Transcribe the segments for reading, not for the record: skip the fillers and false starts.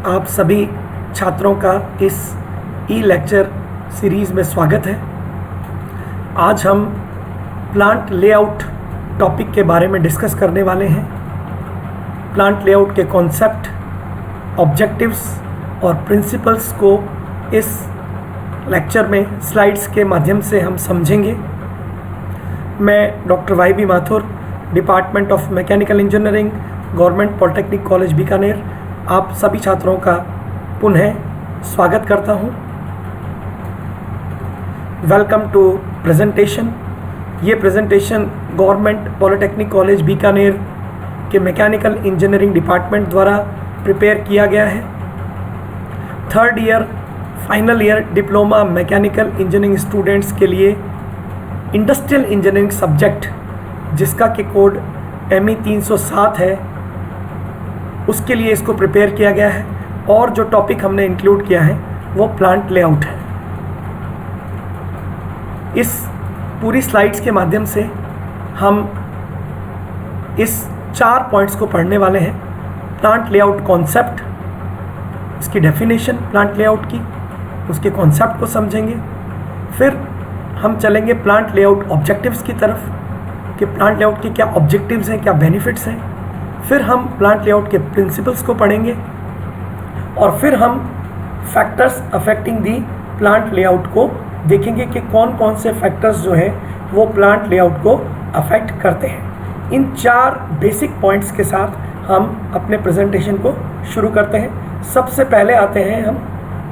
आप सभी छात्रों का इस ई लेक्चर सीरीज़ में स्वागत है। आज हम प्लांट लेआउट टॉपिक के बारे में डिस्कस करने वाले हैं। प्लांट लेआउट के कॉन्सेप्ट, ऑब्जेक्टिव्स और प्रिंसिपल्स को इस लेक्चर में स्लाइड्स के माध्यम से हम समझेंगे। मैं doctor Y B Mathur, department of mechanical engineering, government polytechnic college Bikaner, आप सभी छात्रों का पुनः स्वागत करता हूं। Welcome to presentation. ये presentation government polytechnic college Bikaner के मैकेनिकल इंजीनियरिंग डिपार्टमेंट द्वारा प्रिपेयर किया गया है। Third year final year diploma mechanical engineering students के लिए इंडस्ट्रियल इंजीनियरिंग सब्जेक्ट, जिसका कि कोड ME 307 है, उसके लिए इसको प्रिपेयर किया गया है। और जो टॉपिक हमने इंक्लूड किया है वो प्लांट लेआउट है। इस पूरी स्लाइड्स के माध्यम से हम इस 4 पॉइंट्स को पढ़ने वाले हैं। प्लांट लेआउट कॉन्सेप्ट, इसकी डेफिनेशन प्लांट लेआउट की, उसके कॉन्सेप्ट को समझेंगे। फिर हम चलेंगे प्लांट लेआउट ऑब्जेक्टिव्स की तरफ कि प्लांट लेआउट के क्या ऑब्जेक्टिव्स हैं, क्या बेनिफिट्स हैं। फिर हम प्लांट लेआउट के प्रिंसिपल्स को पढ़ेंगे और फिर हम factors affecting the plant layout को देखेंगे कि कौन कौन से फैक्टर्स जो है वो प्लांट लेआउट को अफेक्ट करते हैं। इन 4 बेसिक पॉइंट्स के साथ हम अपने प्रेजेंटेशन को शुरू करते हैं। सबसे पहले आते हैं हम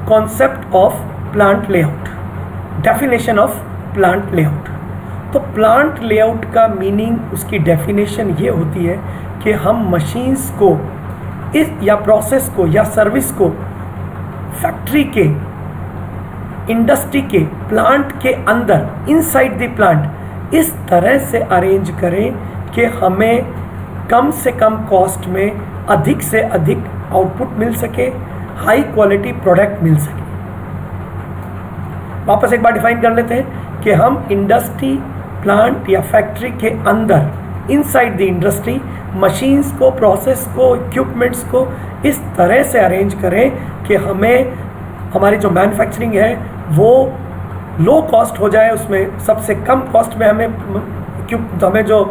concept of plant layout, definition of plant layout. तो प्लांट लेआउट का मीनिंग, उसकी डेफिनेशन ये होती है कि हम मशीन्स को इस या प्रोसेस को या सर्विस को फैक्ट्री के, इंडस्ट्री के, प्लांट के अंदर, इनसाइड द प्लांट इस तरह से अरेंज करें कि हमें कम से कम कॉस्ट में अधिक से अधिक आउटपुट मिल सके, हाई क्वालिटी प्रोडक्ट मिल सके। वापस एक बार डिफाइन कर लेते हैं कि हम इंडस्ट्री, प्लांट या फैक्ट्री के अंदर, इनसाइड द इंडस्ट्री, मशीन्स को, प्रोसेस को, इक्विपमेंट्स को इस तरह से अरेंज करें कि हमें, हमारी जो मैन्युफैक्चरिंग है वो लो कॉस्ट हो जाए, उसमें सबसे कम कॉस्ट में हमें जो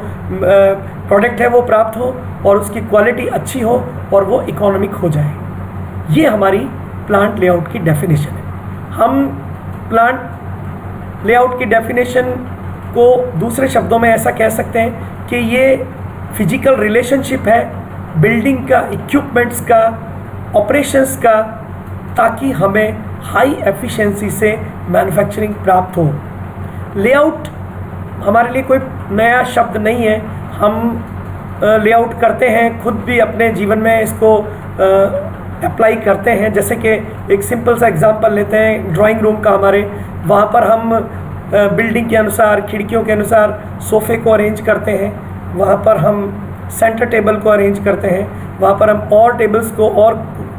प्रोडक्ट है वो प्राप्त हो और उसकी क्वालिटी अच्छी हो और वो इकोनॉमिक हो जाए। ये हमारी प्लांट लेआउट की डेफिनेशन है। हम प्लांट लेआउट की डेफिनेशन को दूसरे शब्दों में ऐसा कह सकते हैं कि ये फिजिकल रिलेशनशिप है बिल्डिंग का, इक्विपमेंट्स का, ऑपरेशंस का, ताकि हमें हाई एफिशिएंसी से मैन्युफैक्चरिंग प्राप्त हो। लेआउट हमारे लिए कोई नया शब्द नहीं है। हम लेआउट करते हैं, खुद भी अपने जीवन में इसको अप्लाई करते हैं। जैसे कि एक सिंपल सा एग्जांपल लेते हैं ड्राइंग रूम का हमारे, वहाँ पर हम बिल्डिंग के अनुसार, खिड़कियों के अनुसार सोफ़े को अरेंज करते हैं, वहाँ पर हम सेंटर टेबल को अरेंज करते हैं, वहाँ पर हम और टेबल्स को और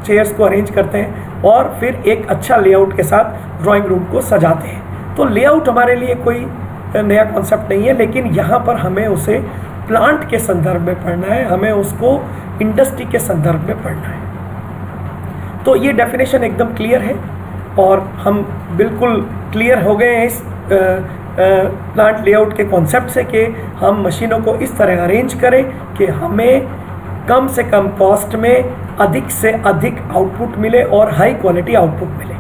चेयर्स को अरेंज करते हैं और फिर एक अच्छा लेआउट के साथ ड्राइंग रूम को सजाते हैं। तो लेआउट हमारे लिए कोई नया कॉन्सेप्ट नहीं है, लेकिन यहाँ पर हमें उसे प्लांट के संदर्भ में पढ़ना है, हमें उसको इंडस्ट्री के संदर्भ में पढ़ना है। तो ये डेफिनेशन एकदम क्लियर है और हम बिल्कुल क्लियर हो गए हैं इस प्लांट लेआउट के कॉन्सेप्ट से कि हम मशीनों को इस तरह अरेंज करें कि हमें कम से कम कॉस्ट में अधिक से अधिक आउटपुट मिले और हाई क्वालिटी आउटपुट मिले।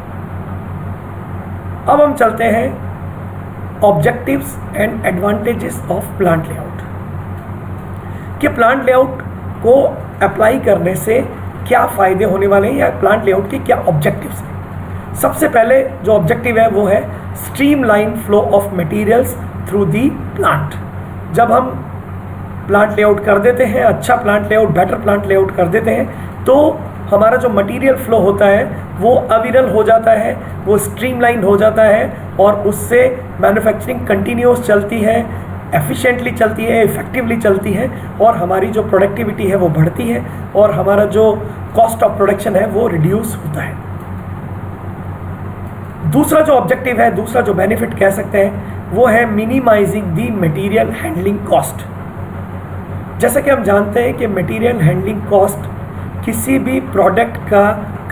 अब हम चलते हैं objectives and advantages of plant layout कि प्लांट लेआउट को अप्लाई करने से क्या फ़ायदे होने वाले हैं या प्लांट लेआउट के क्या ऑब्जेक्टिव्स हैं। सबसे पहले जो ऑब्जेक्टिव है वो है streamline flow of materials through the plant. जब हम प्लांट लेआउट कर देते हैं, अच्छा plant layout, better plant layout कर देते हैं, तो हमारा जो मटेरियल फ्लो होता है वो अविरल हो जाता है, वो स्ट्रीमलाइन हो जाता है और उससे मैन्युफैक्चरिंग कंटिन्यूअस चलती है, एफिशिएंटली चलती है, इफेक्टिवली चलती है और हमारी जो प्रोडक्टिविटी है वो बढ़ती है और हमारा जो कॉस्ट ऑफ प्रोडक्शन है वो रिड्यूस होता है। दूसरा जो ऑब्जेक्टिव है, दूसरा जो बेनिफिट कह सकते हैं वो है minimising the material handling cost. जैसा कि हम जानते हैं कि मटेरियल हैंडलिंग कॉस्ट किसी भी प्रोडक्ट का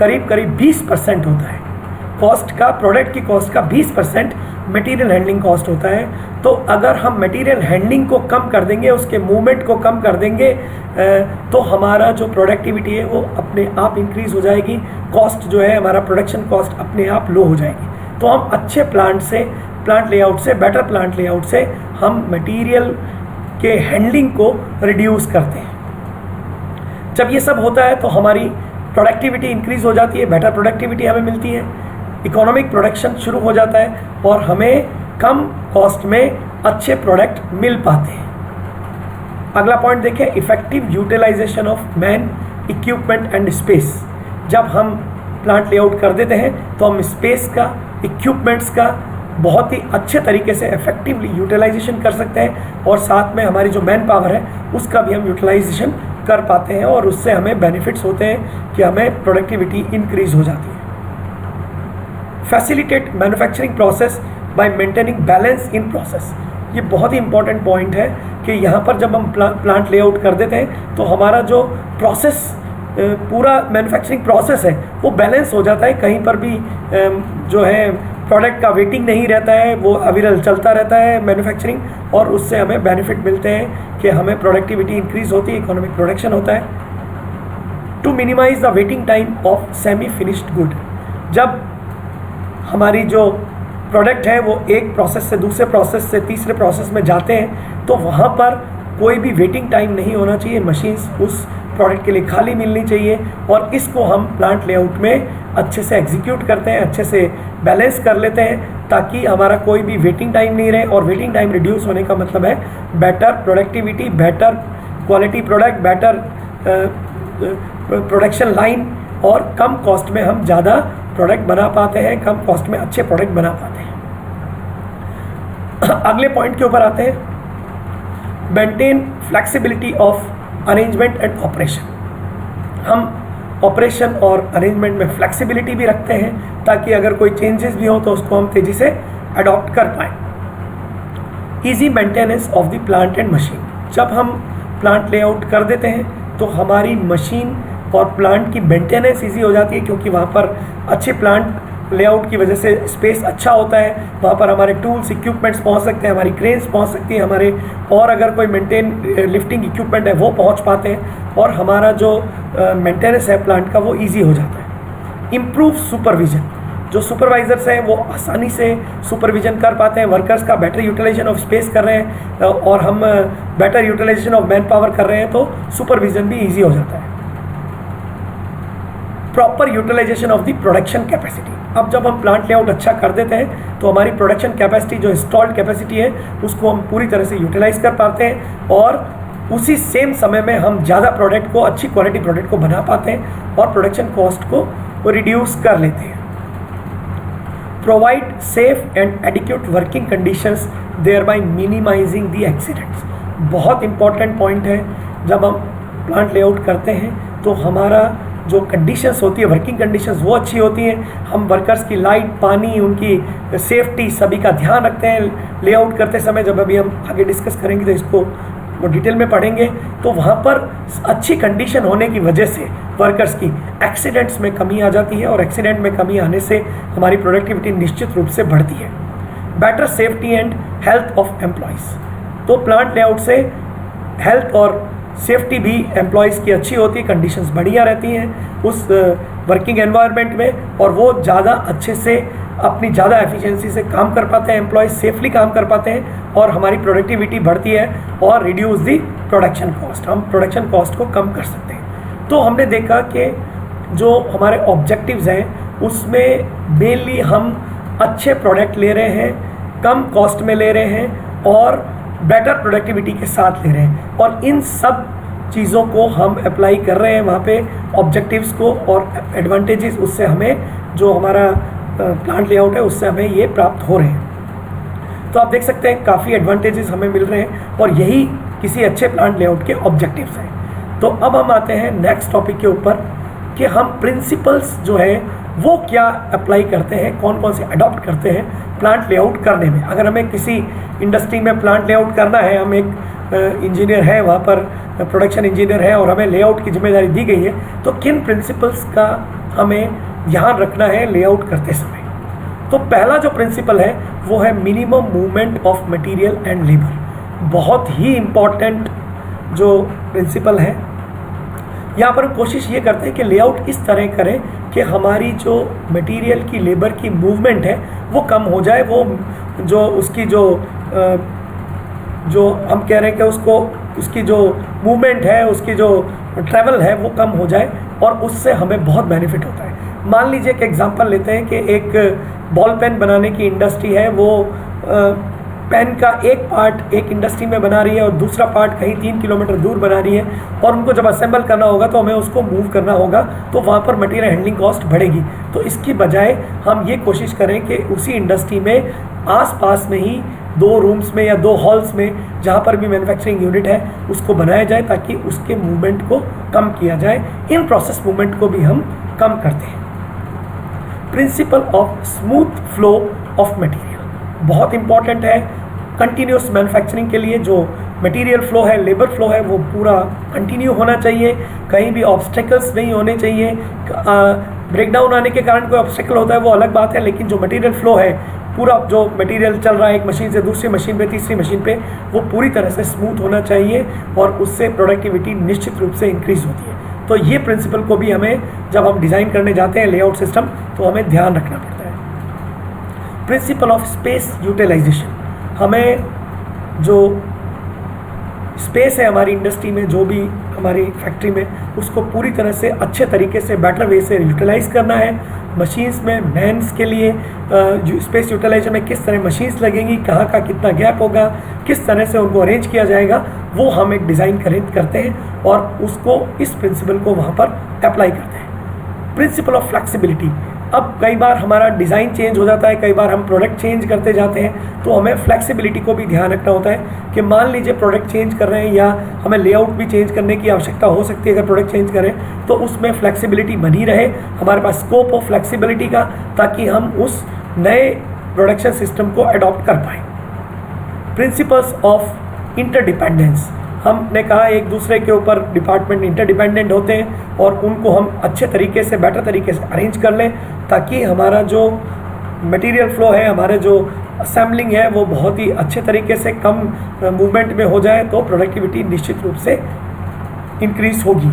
करीब करीब 20% होता है कॉस्ट का, प्रोडक्ट की कॉस्ट का 20% मटेरियल हैंडलिंग कॉस्ट होता है। तो अगर हम मटेरियल हैंडलिंग को कम कर देंगे, उसके मूवमेंट को कम कर देंगे, तो हमारा जो प्रोडक्टिविटी है वो अपने आप इंक्रीज़ हो जाएगी, कॉस्ट जो है हमारा प्रोडक्शन कॉस्ट अपने आप लो हो जाएगी। तो हम अच्छे प्लांट लेआउट से, बेटर प्लांट लेआउट से हम मटेरियल के हैंडलिंग को रिड्यूस करते हैं। जब ये सब होता है तो हमारी प्रोडक्टिविटी इंक्रीज़ हो जाती है, बेटर प्रोडक्टिविटी हमें मिलती है, इकोनॉमिक प्रोडक्शन शुरू हो जाता है और हमें कम कॉस्ट में अच्छे प्रोडक्ट मिल पाते हैं। अगला पॉइंट देखें, effective utilisation of man, equipment and space. जब हम प्लांट लेआउट कर देते हैं तो हम स्पेस का, इक्विपमेंट्स का बहुत ही अच्छे तरीके से इफेक्टिवली यूटिलाइजेशन कर सकते हैं और साथ में हमारी जो मैन पावर है उसका भी हम यूटिलाइजेशन कर पाते हैं और उससे हमें बेनिफिट्स होते हैं कि हमें प्रोडक्टिविटी इंक्रीज हो जाती है। Facilitate manufacturing process by maintaining balance in process. ये बहुत ही इंपॉर्टेंट पॉइंट है कि यहाँ पर जब हम प्लांट लेआउट कर देते हैं तो हमारा जो प्रोसेस, पूरा मैन्युफैक्चरिंग प्रोसेस है वो बैलेंस हो जाता है। कहीं पर भी जो है प्रोडक्ट का वेटिंग नहीं रहता है, वो अविरल चलता रहता है मैन्युफैक्चरिंग, और उससे हमें बेनिफिट मिलते हैं कि हमें प्रोडक्टिविटी इंक्रीज होती है, इकोनॉमिक प्रोडक्शन होता है। To minimise the waiting time of semi finished good. जब हमारी जो प्रोडक्ट है वो एक प्रोसेस से दूसरे प्रोसेस से तीसरे प्रोसेस में जाते हैं तो वहाँ पर कोई भी वेटिंग टाइम नहीं होना चाहिए, मशीन्स उस प्रोडक्ट के लिए खाली मिलनी चाहिए, और इसको हम प्लांट लेआउट में अच्छे से एग्जीक्यूट करते हैं, अच्छे से बैलेंस कर लेते हैं ताकि हमारा कोई भी वेटिंग टाइम नहीं रहे। और वेटिंग टाइम रिड्यूस होने का मतलब है better productivity, better quality product, better production line, और कम कॉस्ट में हम ज़्यादा प्रोडक्ट बना पाते हैं, कम कॉस्ट में अच्छे प्रोडक्ट बना पाते हैं। अगले पॉइंट के ऊपर आते हैं, maintain flexibility of arrangement and operation. हम ऑपरेशन और अरेंजमेंट में फ्लेक्सिबिलिटी भी रखते हैं ताकि अगर कोई चेंजेस भी हो तो उसको हम तेज़ी से अडॉप्ट कर पाएँ। Easy maintenance of the plant and machine. जब हम प्लांट लेआउट कर देते हैं तो हमारी मशीन और प्लांट की मेंटेनेंस ईजी हो जाती है, क्योंकि वहाँ पर अच्छे प्लांट लेआउट की वजह से स्पेस अच्छा होता है, वहाँ पर हमारे टूल्स, इक्विपमेंट्स पहुँच सकते हैं, हमारी क्रेन्स पहुँच सकती है हमारे, और अगर कोई लिफ्टिंग इक्विपमेंट है वो पहुँच पाते हैं, और हमारा जो मेंटेनेंस है प्लांट का वो ईजी हो जाता है। Improve supervision. जो सुपरवाइजर्स हैं वो आसानी से सुपरविजन कर पाते हैं, वर्कर्स का बेटर यूटिलाइजेशन ऑफ स्पेस कर रहे हैं और हम better utilisation of man power कर रहे हैं तो सुपरविजन भी ईजी हो जाता है। Proper utilisation of the production capacity. अब जब हम प्लांट लेआउट अच्छा कर देते हैं तो हमारी प्रोडक्शन कैपेसिटी, जो इंस्टॉल्ड कैपेसिटी है, उसको हम पूरी तरह से यूटिलाइज कर पाते हैं और उसी सेम समय में हम ज़्यादा प्रोडक्ट को, अच्छी क्वालिटी प्रोडक्ट को बना पाते हैं और प्रोडक्शन कॉस्ट को रिड्यूस कर लेते हैं। Provide safe and adequate working conditions thereby minimising the accidents. बहुत इंपॉर्टेंट पॉइंट है, जब हम प्लांट लेआउट करते हैं तो हमारा जो कंडीशंस होती है, वर्किंग कंडीशंस, वो अच्छी होती हैं। हम वर्कर्स की लाइट, पानी, उनकी सेफ्टी सभी का ध्यान रखते हैं लेआउट करते समय। जब अभी हम आगे डिस्कस करेंगे तो इसको वो डिटेल में पढ़ेंगे, तो वहाँ पर अच्छी कंडीशन होने की वजह से वर्कर्स की एक्सीडेंट्स में कमी आ जाती है और एक्सीडेंट में कमी आने से हमारी प्रोडक्टिविटी निश्चित रूप से बढ़ती है। Better safety and health of employees. तो प्लांट लेआउट से हेल्थ और सेफ्टी भी एम्प्लॉयज़ की अच्छी होती है, कंडीशंस बढ़िया रहती हैं उस वर्किंग एनवायरनमेंट में, और वो ज़्यादा अच्छे से अपनी ज़्यादा एफिशिएंसी से काम कर पाते हैं, एम्प्लॉयज़ सेफली काम कर पाते हैं और हमारी प्रोडक्टिविटी बढ़ती है और रिड्यूस दी प्रोडक्शन कॉस्ट। हम प्रोडक्शन कॉस्ट को कम कर सकते हैं। तो हमने देखा कि जो हमारे ऑब्जेक्टिव्स हैं उसमें मेनली हम अच्छे प्रोडक्ट ले रहे हैं, कम कॉस्ट में ले रहे हैं और बेटर प्रोडक्टिविटी के साथ ले रहे हैं, और इन सब चीज़ों को हम अप्लाई कर रहे हैं वहाँ पे ऑब्जेक्टिव्स को, और एडवांटेजेस उससे हमें, जो हमारा प्लांट लेआउट है उससे हमें ये प्राप्त हो रहे हैं। तो आप देख सकते हैं काफ़ी एडवांटेजेस हमें मिल रहे हैं और यही किसी अच्छे प्लांट लेआउट के ऑब्जेक्टिव्स हैं। तो अब हम आते हैं नेक्स्ट टॉपिक के ऊपर कि हम प्रिंसिपल्स जो है वो क्या अप्लाई करते हैं, कौन कौन से अडॉप्ट करते हैं प्लांट लेआउट करने में। अगर हमें किसी इंडस्ट्री में प्लांट लेआउट करना है, हम एक इंजीनियर है वहाँ पर, प्रोडक्शन इंजीनियर है, और हमें लेआउट की जिम्मेदारी दी गई है, तो किन प्रिंसिपल्स का हमें ध्यान रखना है लेआउट करते समय। तो पहला जो प्रिंसिपल है वो है minimum movement of material and labour. बहुत ही इम्पॉर्टेंट जो प्रिंसिपल है। यहाँ पर हम कोशिश ये करते हैं कि लेआउट इस तरह करें कि हमारी जो मटेरियल की, लेबर की मूवमेंट है वो कम हो जाए, वो जो उसकी जो हम कह रहे हैं कि उसकी जो मूवमेंट है, उसकी जो ट्रैवल है वो कम हो जाए, और उससे हमें बहुत बेनिफिट होता है। मान लीजिए कि एग्जांपल लेते हैं कि एक बॉल पेन बनाने की इंडस्ट्री है, वो पेन का एक पार्ट एक इंडस्ट्री में बना रही है और दूसरा पार्ट कहीं 3 किलोमीटर दूर बना रही है, और उनको जब असेंबल करना होगा तो हमें उसको मूव करना होगा, तो वहाँ पर मटेरियल हैंडलिंग कॉस्ट बढ़ेगी। तो इसकी बजाय हम ये कोशिश करें कि उसी इंडस्ट्री में आसपास में ही 2 रूम्स में या 2 हॉल्स में जहाँ पर भी मैन्युफैक्चरिंग यूनिट है उसको बनाया जाए, ताकि उसके मूवमेंट को कम किया जाए। इन प्रोसेस मूवमेंट को भी हम कम करते हैं। Principle of smooth flow of material बहुत इंपॉर्टेंट है। कंटिन्यूस मैन्युफैक्चरिंग के लिए जो मटेरियल फ्लो है, लेबर फ्लो है, वो पूरा कंटिन्यू होना चाहिए, कहीं भी ऑब्स्टेकल्स नहीं होने चाहिए। ब्रेकडाउन आने के कारण कोई ऑब्स्टेकल होता है वो अलग बात है, लेकिन जो मटेरियल फ्लो है, पूरा जो मटेरियल चल रहा है एक मशीन से दूसरी मशीन पे, तीसरी मशीन पे, वो पूरी तरह से स्मूथ होना चाहिए, और उससे प्रोडक्टिविटी निश्चित रूप से इंक्रीज होती है। तो ये प्रिंसिपल को भी हमें जब हम डिज़ाइन करने जाते हैं लेआउट सिस्टम, तो हमें ध्यान रखना पड़ता है। प्रिंसिपल ऑफ स्पेस यूटिलाइजेशन, हमें जो स्पेस है हमारी इंडस्ट्री में, जो भी हमारी फैक्ट्री में, उसको पूरी तरह से अच्छे तरीके से, बेटर वे से यूटिलाइज़ करना है। मशीन्स में मैन्स के लिए स्पेस यूटिलाइजेशन में किस तरह मशीन्स लगेंगी, कहाँ का कितना गैप होगा, किस तरह से उनको अरेंज किया जाएगा, वो हम एक डिज़ाइन करते हैं और उसको, इस प्रिंसिपल को वहाँ पर अप्लाई करते हैं। प्रिंसिपल ऑफ फ्लेक्सिबिलिटी, अब कई बार हमारा डिज़ाइन चेंज हो जाता है, कई बार हम प्रोडक्ट चेंज करते जाते हैं, तो हमें फ्लेक्सिबिलिटी को भी ध्यान रखना होता है कि मान लीजिए प्रोडक्ट चेंज कर रहे हैं या हमें लेआउट भी चेंज करने की आवश्यकता हो सकती है। अगर प्रोडक्ट चेंज करें तो उसमें फ्लेक्सिबिलिटी बनी रहे, हमारे पास स्कोप हो फ्लेक्सिबिलिटी का, ताकि हम उस नए प्रोडक्शन सिस्टम को अडॉप्ट कर पाएँ। प्रिंसिपल्स ऑफ इंटरडिपेंडेंस, हमने कहा एक दूसरे के ऊपर डिपार्टमेंट इंटरडिपेंडेंट होते हैं, और उनको हम अच्छे तरीके से, बेटर तरीके से अरेंज कर लें, ताकि हमारा जो मटेरियल फ्लो है, हमारे जो असेंबलिंग है, वो बहुत ही अच्छे तरीके से कम मूवमेंट में हो जाए, तो प्रोडक्टिविटी निश्चित रूप से इंक्रीज होगी।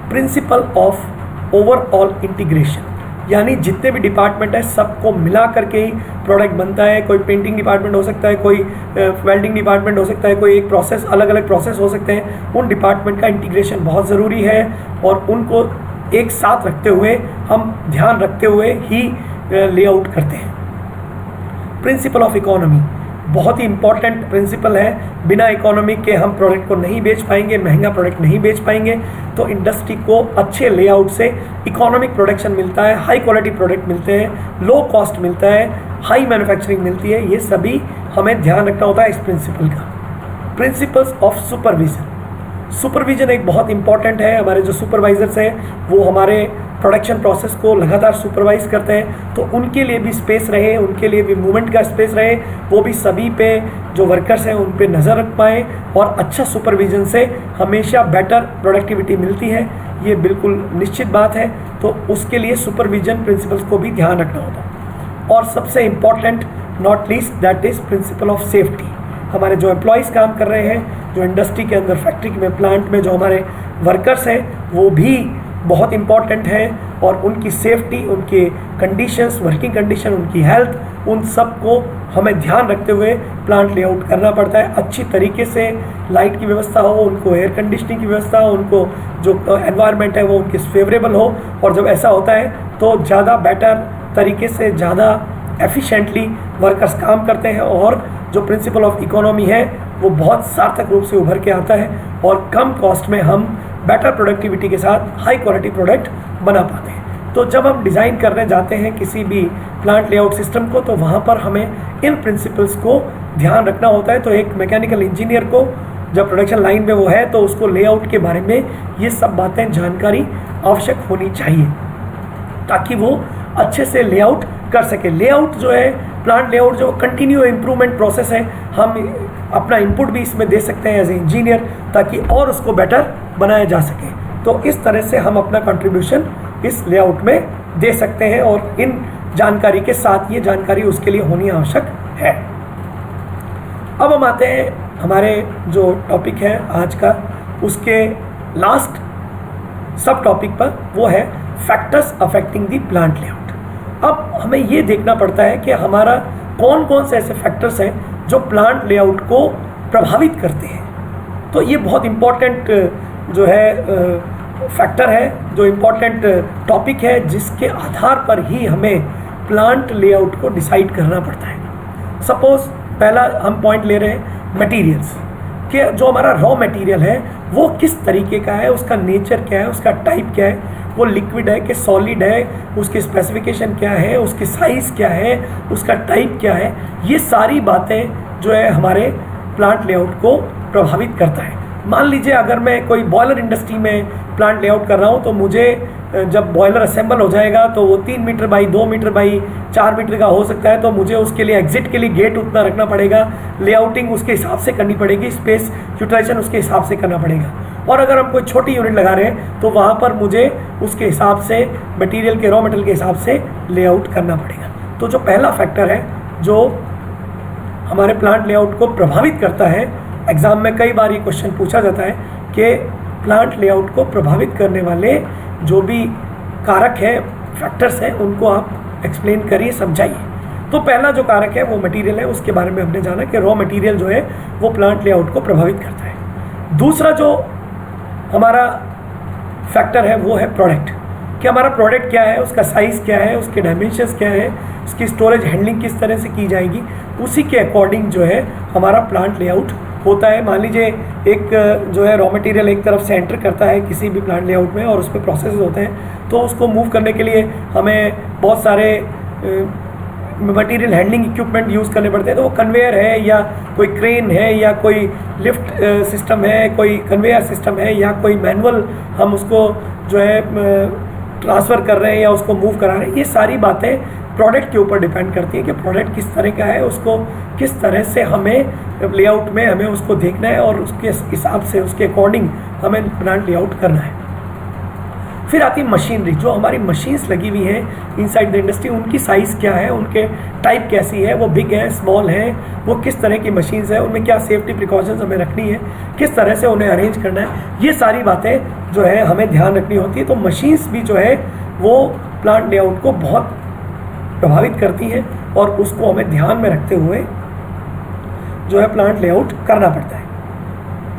प्रिंसिपल ऑफ ओवरऑल इंटीग्रेशन, यानी जितने भी डिपार्टमेंट है सबको मिला करके ही प्रोडक्ट बनता है। कोई पेंटिंग डिपार्टमेंट हो सकता है, कोई वेल्डिंग डिपार्टमेंट हो सकता है, कोई एक प्रोसेस, अलग अलग प्रोसेस हो सकते हैं। उन डिपार्टमेंट का इंटीग्रेशन बहुत ज़रूरी है, और उनको एक साथ रखते हुए, हम ध्यान रखते हुए ही लेआउट करते हैं। प्रिंसिपल ऑफ इकोनॉमी बहुत ही इंपॉर्टेंट प्रिंसिपल है। बिना इकोनॉमी के हम प्रोडक्ट को नहीं बेच पाएंगे, महंगा प्रोडक्ट नहीं बेच पाएंगे। तो इंडस्ट्री को अच्छे लेआउट से इकोनॉमिक प्रोडक्शन मिलता है, हाई क्वालिटी प्रोडक्ट मिलते हैं, लो कॉस्ट मिलता है, हाई मैन्युफैक्चरिंग मिलती है। ये सभी हमें ध्यान रखना होता है इस प्रिंसिपल का। प्रिंसिपल्स ऑफ सुपरविजन, सुपरविजन एक बहुत इंपॉर्टेंट है। हमारे जो सुपरवाइजर्स हैं वो हमारे प्रोडक्शन प्रोसेस को लगातार सुपरवाइज करते हैं, तो उनके लिए भी स्पेस रहे, उनके लिए भी मूवमेंट का स्पेस रहे, वो भी सभी पे जो वर्कर्स हैं उन पे नज़र रख पाएँ, और अच्छा सुपरविजन से हमेशा बेटर प्रोडक्टिविटी मिलती है, ये बिल्कुल निश्चित बात है। तो उसके लिए सुपरविजन प्रिंसिपल्स को भी ध्यान रखना होता है। और सबसे important not least, that is principle of safety. हमारे जो एम्प्लॉयज़ काम कर रहे हैं, जो इंडस्ट्री के अंदर, फैक्ट्री में, प्लांट में जो हमारे वर्कर्स हैं, वो भी बहुत इम्पॉर्टेंट है, और उनकी सेफ्टी, उनके कंडीशंस, वर्किंग कंडीशन, उनकी हेल्थ, उन सब को हमें ध्यान रखते हुए प्लांट लेआउट करना पड़ता है। अच्छी तरीके से लाइट की व्यवस्था हो, उनको एयर कंडीशनिंग की व्यवस्था हो, उनको जो एनवायरनमेंट है वो उनके फेवरेबल हो, और जब ऐसा होता है तो ज़्यादा बेटर तरीके से, ज़्यादा एफिशिएंटली वर्कर्स काम करते हैं, और जो प्रिंसिपल ऑफ इकोनॉमी है वो बहुत सार्थक रूप से उभर के आता है, और कम कॉस्ट में हम बेटर प्रोडक्टिविटी के साथ हाई क्वालिटी प्रोडक्ट बना पाते हैं। तो जब हम डिज़ाइन करने जाते हैं किसी भी प्लांट लेआउट सिस्टम को, तो वहाँ पर हमें इन प्रिंसिपल्स को ध्यान रखना होता है। तो एक मैकेनिकल इंजीनियर को जब प्रोडक्शन लाइन में वो है, तो उसको लेआउट के बारे में ये सब बातें, जानकारी आवश्यक होनी चाहिए, ताकि वो अच्छे से लेआउट कर सके। लेआउट जो है, प्लांट लेआउट जो कंटिन्यू इम्प्रूवमेंट प्रोसेस है, हम अपना इनपुट भी इसमें दे सकते हैं एज ए इंजीनियर, ताकि और उसको बेटर बनाया जा सके। तो इस तरह से हम अपना कंट्रीब्यूशन इस लेआउट में दे सकते हैं, और इन जानकारी के साथ ये जानकारी उसके लिए होनी आवश्यक है। अब हम आते हैं हमारे जो टॉपिक है आज का, उसके लास्ट सब टॉपिक पर, वो है factors affecting the plant layout. अब हमें ये देखना पड़ता है कि हमारा कौन कौन से ऐसे फैक्टर्स हैं जो प्लांट लेआउट को प्रभावित करते हैं। तो ये बहुत इम्पॉर्टेंट जो है फैक्टर है, जो इम्पॉर्टेंट टॉपिक है, जिसके आधार पर ही हमें प्लांट लेआउट को डिसाइड करना पड़ता है। सपोज पहला हम पॉइंट ले रहे हैं मटेरियल्स, कि जो हमारा रॉ मटेरियल है वो किस तरीके का है, उसका नेचर क्या है, उसका टाइप क्या है, वो लिक्विड है कि सॉलिड है, उसकी स्पेसिफिकेशन क्या है, उसकी साइज़ क्या है, उसका टाइप क्या है। ये सारी बातें जो है हमारे प्लांट लेआउट को प्रभावित करता है। मान लीजिए अगर मैं कोई बॉयलर इंडस्ट्री में प्लांट लेआउट कर रहा हूँ, तो मुझे जब बॉयलर असेंबल हो जाएगा तो वो 3 metre by 2 metre by 4 metre का हो सकता है, तो मुझे उसके लिए एग्जिट के लिए गेट उतना रखना पड़ेगा, लेआउटिंग उसके हिसाब से करनी पड़ेगी, स्पेस यूटिलाइजेशन उसके हिसाब से करना पड़ेगा। और अगर हम कोई छोटी यूनिट लगा रहे हैं तो वहाँ पर मुझे उसके हिसाब से मटेरियल के, रॉ मटेरियल के हिसाब से लेआउट करना पड़ेगा। तो जो पहला फैक्टर है जो हमारे प्लांट लेआउट को प्रभावित करता है, एग्ज़ाम में कई बार ये क्वेश्चन पूछा जाता है कि प्लांट लेआउट को प्रभावित करने वाले जो भी कारक है, फैक्टर्स हैं, उनको आप एक्सप्लेन करिए, समझाइए। तो पहला जो कारक है वो मटेरियल है, उसके बारे में हमने जाना कि रॉ मटेरियल जो है वो प्लांट लेआउट को प्रभावित करता है। दूसरा जो हमारा फैक्टर है वो है प्रोडक्ट, कि हमारा प्रोडक्ट क्या है, उसका साइज़ क्या है, उसके डायमेंशंस क्या है, उसकी स्टोरेज हैंडलिंग किस तरह से की जाएगी, उसी के अकॉर्डिंग जो है हमारा प्लांट लेआउट होता है। मान लीजिए एक जो है रॉ मटेरियल एक तरफ से एंटर करता है किसी भी प्लांट लेआउट में, और उस पर प्रोसेस होते हैं, तो उसको मूव करने के लिए हमें बहुत सारे मटेरियल हैंडलिंग इक्विपमेंट यूज़ करने पड़ते हैं। तो वो कन्वेयर है या कोई क्रेन है या कोई लिफ्ट सिस्टम है, कोई कन्वेयर सिस्टम है, या कोई मैनुअल हम उसको जो है ट्रांसफ़र कर रहे हैं या उसको मूव करा रहे हैं। ये सारी बातें प्रोडक्ट के ऊपर डिपेंड करती है कि प्रोडक्ट किस तरह का है, उसको किस तरह से हमें लेआउट में हमें उसको देखना है, और उसके हिसाब से, उसके अकॉर्डिंग हमें प्लांट लेआउट करना है। फिर आती है मशीनरी, जो हमारी मशीन्स लगी हुई हैं इनसाइड द इंडस्ट्री, उनकी साइज़ क्या है, उनके टाइप कैसी है, वो बिग है, स्मॉल है, वो किस तरह की मशीन्स है, उनमें क्या सेफ्टी प्रिकॉशंस हमें रखनी है, किस तरह से उन्हें अरेंज करना है, ये सारी बातें जो है हमें ध्यान रखनी होती है। तो मशीन्स भी जो है वो प्लांट लेआउट को बहुत प्रभावित करती हैं, और उसको हमें ध्यान में रखते हुए जो है प्लांट लेआउट करना पड़ता है।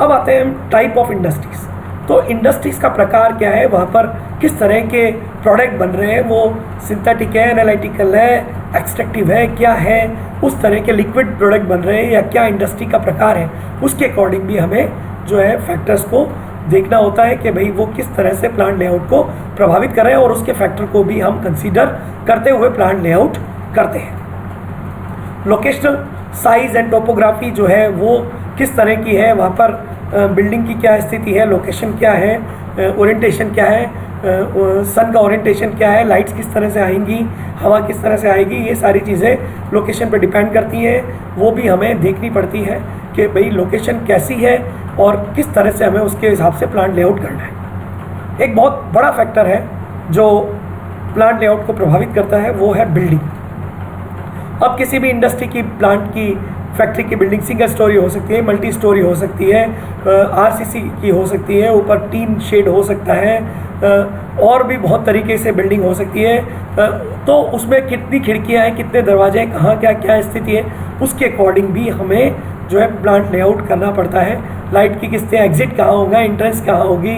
अब आते हैं हम टाइप ऑफ इंडस्ट्रीज़। तो इंडस्ट्रीज़ का प्रकार क्या है, वहाँ पर किस तरह के प्रोडक्ट बन रहे हैं, वो सिंथेटिक है, एनालिटिकल है, एक्सट्रैक्टिव है, क्या है, उस तरह के लिक्विड प्रोडक्ट बन रहे हैं या क्या इंडस्ट्री का प्रकार है, उसके अकॉर्डिंग भी हमें जो है फैक्टर्स को देखना होता है कि भाई वो किस तरह से प्लांट लेआउट को प्रभावित कर रहे हैं, और उसके फैक्टर को भी हम कंसीडर करते हुए प्लांट लेआउट करते हैं। लोकेशनल साइज़ एंड टोपोग्राफी जो है वो किस तरह की है, वहाँ पर बिल्डिंग की क्या स्थिति है, लोकेशन क्या है, ओरिएंटेशन क्या है, सन का ओरिएंटेशन क्या है, लाइट्स किस तरह से आएंगी, हवा किस तरह से आएगी, ये सारी चीज़ें लोकेशन पर डिपेंड करती हैं। वो भी हमें देखनी पड़ती है कि भाई लोकेशन कैसी है और किस तरह से हमें उसके हिसाब से प्लांट लेआउट करना है। एक बहुत बड़ा फैक्टर है जो प्लांट लेआउट को प्रभावित करता है, वो है बिल्डिंग। अब किसी भी इंडस्ट्री की, प्लांट की, फैक्ट्री की बिल्डिंग सिंगल स्टोरी हो सकती है, मल्टी स्टोरी हो सकती है, आरसीसी की हो सकती है, ऊपर टीन शेड हो सकता है, और भी बहुत तरीके से बिल्डिंग हो सकती है। तो उसमें कितनी खिड़कियां हैं, कितने दरवाजे हैं, कहाँ क्या क्या स्थिति है, उसके अकॉर्डिंग भी हमें जो है प्लांट लेआउट करना पड़ता है। लाइट की किस्तें, एग्जिट कहाँ होगा, एंट्रेंस कहाँ होगी,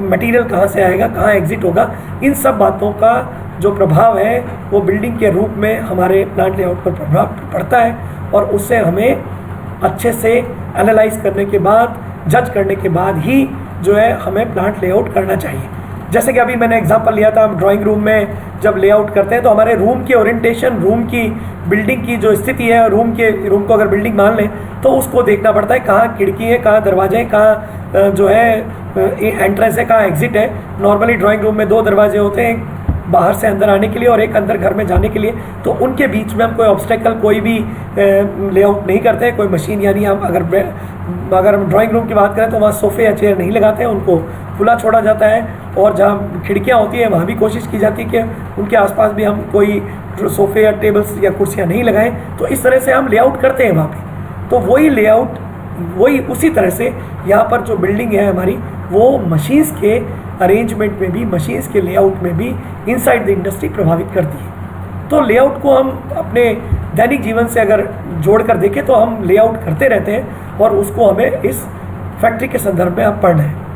मटेरियल कहाँ से आएगा, कहाँ एग्जिट होगा, इन सब बातों का जो प्रभाव है वो बिल्डिंग के रूप में हमारे प्लांट लेआउट पर प्रभाव पड़ता है, और उससे हमें अच्छे से एनालाइज करने के बाद, जज करने के बाद ही जो है हमें प्लांट लेआउट करना चाहिए। जैसे कि अभी मैंने एग्जांपल लिया था, हम ड्राइंग रूम में जब लेआउट करते हैं तो हमारे रूम की ओरिएंटेशन, रूम की बिल्डिंग की जो स्थिति है, रूम को अगर बिल्डिंग मान लें तो उसको देखना पड़ता है, कहाँ खिड़की है, कहाँ दरवाजे हैं, कहाँ जो है एंट्रेंस है, कहाँ एग्जिट है। नॉर्मली ड्राइंग रूम में 2 दरवाजे होते हैं, बाहर से अंदर आने के लिए और एक अंदर घर में जाने के लिए, तो उनके बीच में हम कोई ऑब्स्टेकल कोई भी लेआउट नहीं करते हैं। कोई मशीन, यानी हम अगर हम ड्राइंग रूम की बात करें तो वहाँ सोफ़े या चेयर नहीं लगाते हैं, उनको खुला छोड़ा जाता है। और जहाँ खिड़कियाँ होती हैं वहाँ भी कोशिश की जाती है कि उनके आसपास भी हम कोई सोफ़े या टेबल्स या कुर्सियाँ नहीं लगाएं। तो इस तरह से हम लेआउट करते हैं वहाँ पे। तो वही लेआउट, वही उसी तरह से यहाँ पर जो बिल्डिंग है हमारी, वो मशीन्स के अरेंजमेंट में भी, मशीन्स के लेआउट में भी इनसाइड द इंडस्ट्री प्रभावित करती है। तो लेआउट को हम अपने दैनिक जीवन से अगर जोड़ कर देखें तो हम लेआउट करते रहते हैं और उसको हमें इस फैक्ट्री के संदर्भ में अब पढ़ना है।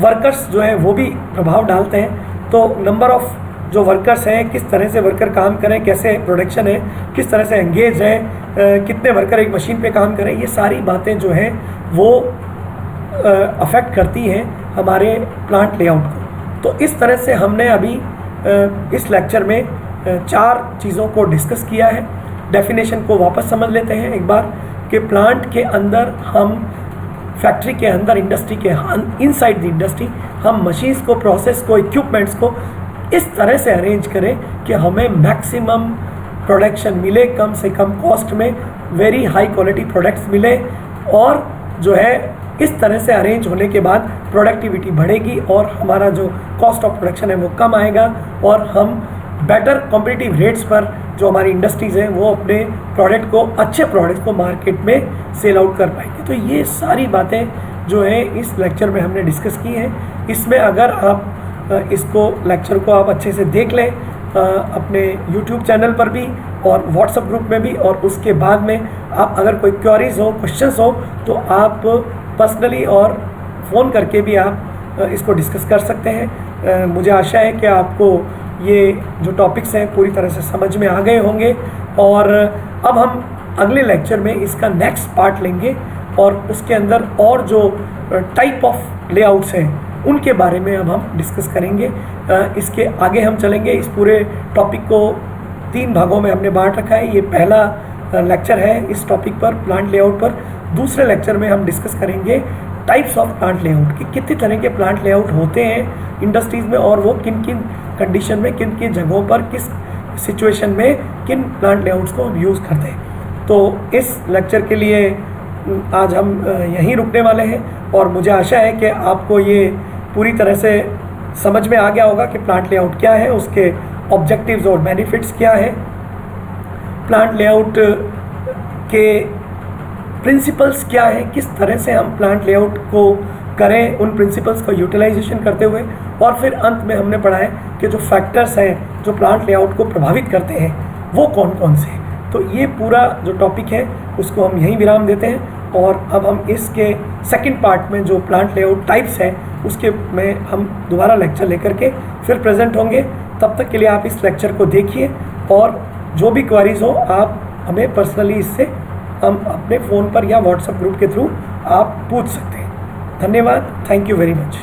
वर्कर्स जो है वो भी प्रभाव डालते हैं। तो नंबर ऑफ़ जो वर्कर्स हैं, किस तरह से वर्कर काम करें, कैसे प्रोडक्शन है, किस तरह से एंगेज हैं, कितने वर्कर एक मशीन पे काम करें, ये सारी बातें जो हैं वो अफेक्ट करती हैं हमारे प्लांट लेआउट को। तो इस तरह से हमने अभी इस लेक्चर में 4 चीज़ों को डिस्कस किया है। डेफिनेशन को वापस समझ लेते हैं एक बार कि प्लांट के अंदर हम, फैक्ट्री के अंदर, इंडस्ट्री के इनसाइड द इंडस्ट्री हम मशीन्स को, प्रोसेस को, इक्विपमेंट्स को इस तरह से अरेंज करें कि हमें मैक्सिमम प्रोडक्शन मिले, कम से कम कॉस्ट में वेरी हाई क्वालिटी प्रोडक्ट्स मिले। और जो है इस तरह से अरेंज होने के बाद प्रोडक्टिविटी बढ़ेगी और हमारा जो कॉस्ट ऑफ प्रोडक्शन है वो कम आएगा और हम बेटर कॉम्पिटिटिव रेट्स पर जो हमारी इंडस्ट्रीज़ हैं वो अपने प्रोडक्ट को, अच्छे प्रोडक्ट को मार्केट में सेल आउट कर पाएंगे। तो ये सारी बातें जो हैं इस लेक्चर में हमने डिस्कस की हैं। इसमें अगर आप इसको लेक्चर को आप अच्छे से देख लें अपने YouTube चैनल पर भी और व्हाट्सएप ग्रुप में भी, और उसके बाद में आप अगर कोई क्वेरीज हो, क्वेश्चंस हो, तो आप पर्सनली और फ़ोन करके भी आप इसको डिस्कस कर सकते हैं। मुझे आशा है कि आपको ये जो टॉपिक्स हैं पूरी तरह से समझ में आ गए होंगे। और अब हम अगले लेक्चर में इसका नेक्स्ट पार्ट लेंगे और उसके अंदर और जो टाइप ऑफ लेआउट्स हैं उनके बारे में अब हम डिस्कस करेंगे। इसके आगे हम चलेंगे। इस पूरे टॉपिक को 3 भागों में हमने बांट रखा है। ये पहला लेक्चर है इस टॉपिक पर, प्लांट लेआउट पर। दूसरे लेक्चर में हम डिस्कस करेंगे टाइप्स ऑफ प्लांट लेआउट, कि कितने तरह के प्लांट लेआउट होते हैं इंडस्ट्रीज़ में और वो किन किन कंडीशन में, किन किन जगहों पर, किस सिचुएशन में किन प्लांट लेआउट्स को हम यूज़ करते हैं। तो इस लेक्चर के लिए आज हम यहीं रुकने वाले हैं और मुझे आशा है कि आपको ये पूरी तरह से समझ में आ गया होगा कि प्लांट लेआउट क्या है, उसके ऑब्जेक्टिव्स और बेनिफिट्स क्या है, प्लांट लेआउट के प्रिंसिपल्स क्या है, किस तरह से हम प्लांट लेआउट को करें, उन प्रिंसिपल्स को यूटिलाइजेशन करते हुए। और फिर अंत में हमने पढ़ा है कि जो फैक्टर्स हैं जो प्लांट लेआउट को प्रभावित करते हैं वो कौन कौन से हैं। तो ये पूरा जो टॉपिक है उसको हम यहीं विराम देते हैं और अब हम इसके सेकंड पार्ट में जो प्लांट लेआउट टाइप्स है उसके में हम दोबारा लेक्चर लेकर के फिर प्रेजेंट होंगे। तब तक के लिए आप इस लेक्चर को देखिए और जो भी क्वेरीज हो आप हमें पर्सनली इससे हम अपने फ़ोन पर या व्हाट्सएप ग्रुप के थ्रू आप पूछ सकते हैं। धन्यवाद। Thank you very much.